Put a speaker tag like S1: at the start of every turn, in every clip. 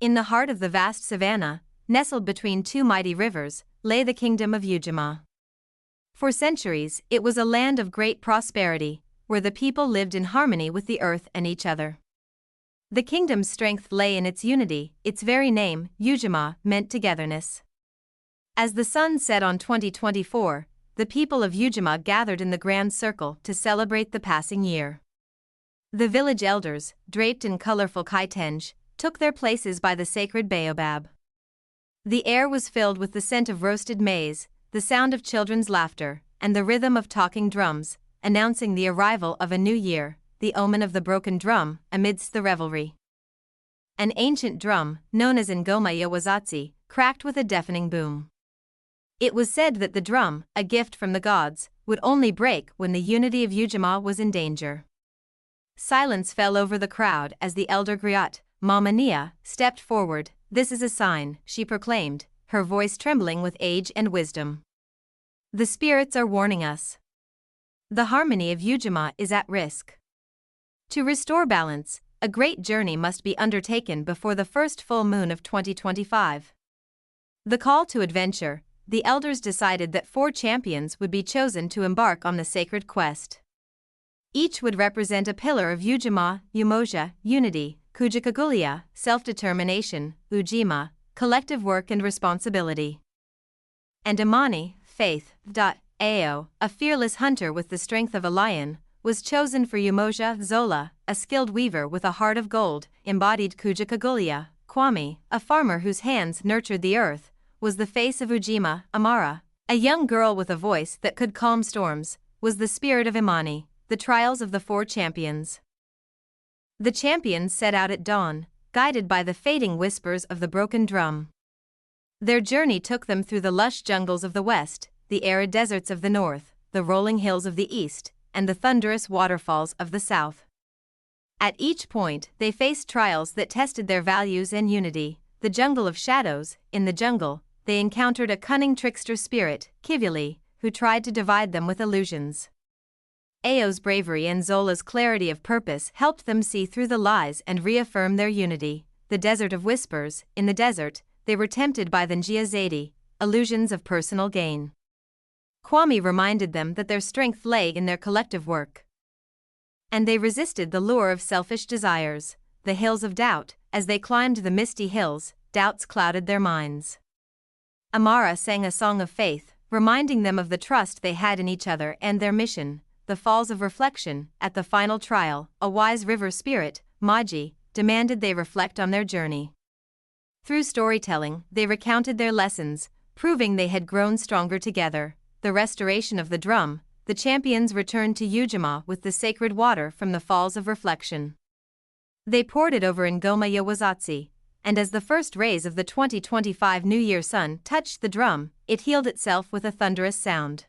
S1: In the heart of the vast savanna, nestled between two mighty rivers, lay the kingdom of Ujima. For centuries, it was a land of great prosperity, where the people lived in harmony with the earth and each other. The kingdom's strength lay in its unity. Its very name, Ujima, meant togetherness. As the sun set on 2024, the people of Ujima gathered in the grand circle to celebrate the passing year. The village elders, draped in colorful kaitenj, took their places by the sacred baobab. The air was filled with the scent of roasted maize, the sound of children's laughter, and the rhythm of talking drums, announcing the arrival of a new year, the omen of the broken drum, amidst the revelry. An ancient drum, known as Ngoma ya Wazazi, cracked with a deafening boom. It was said that the drum, a gift from the gods, would only break when the unity of Ujima was in danger. Silence fell over the crowd as the elder griot, Mama Nia, stepped forward. "This is a sign," she proclaimed, her voice trembling with age and wisdom. "The spirits are warning us. The harmony of Ujima is at risk. To restore balance, a great journey must be undertaken before the first full moon of 2025. The call to adventure, the elders decided that 4 champions would be chosen to embark on the sacred quest. Each would represent a pillar of Ujima, Umoja, unity, Kujikagulia, self-determination, Ujima, collective work and responsibility. And Imani, faith. Ao, a fearless hunter with the strength of a lion, was chosen for Umoja. Zola, a skilled weaver with a heart of gold, embodied Kujikagulia. Kwame, a farmer whose hands nurtured the earth, was the face of Ujima. Amara, a young girl with a voice that could calm storms, was the spirit of Imani, the trials of the 4 champions. The champions set out at dawn, guided by the fading whispers of the broken drum. Their journey took them through the lush jungles of the west, the arid deserts of the north, the rolling hills of the east, and the thunderous waterfalls of the south. At each point, they faced trials that tested their values and unity. The jungle of shadows. In the jungle, they encountered a cunning trickster spirit, Kivuli, who tried to divide them with illusions. Ao's bravery and Zola's clarity of purpose helped them see through the lies and reaffirm their unity. The desert of whispers. In the desert, they were tempted by the Njia Zaidi, illusions of personal gain. Kwame reminded them that their strength lay in their collective work. And they resisted the lure of selfish desires. The hills of doubt. As they climbed the misty hills, doubts clouded their minds. Amara sang a song of faith, reminding them of the trust they had in each other and their mission. The falls of reflection. At the final trial, a wise river spirit, Maji, demanded they reflect on their journey. Through storytelling, they recounted their lessons, proving they had grown stronger together. The restoration of the drum. The champions returned to Ujima with the sacred water from the falls of reflection. They poured it over Ngoma ya Wazazi, and as the first rays of the 2025 New Year sun touched the drum, it healed itself with a thunderous sound.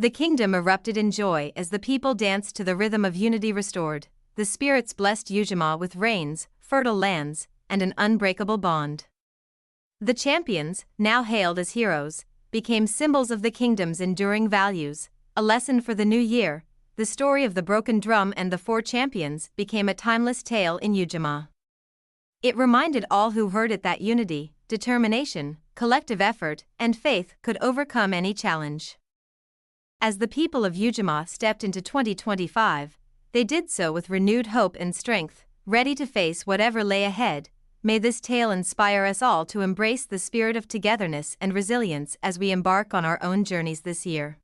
S1: The kingdom erupted in joy as the people danced to the rhythm of unity restored. The spirits blessed Ujima with rains, fertile lands, and an unbreakable bond. The champions, now hailed as heroes, became symbols of the kingdom's enduring values. A lesson for the new year. The story of the broken drum and the 4 champions became a timeless tale in Ujima. It reminded all who heard it that unity, determination, collective effort, and faith could overcome any challenge. As the people of Ujima stepped into 2025, they did so with renewed hope and strength, ready to face whatever lay ahead. May this tale inspire us all to embrace the spirit of togetherness and resilience as we embark on our own journeys this year.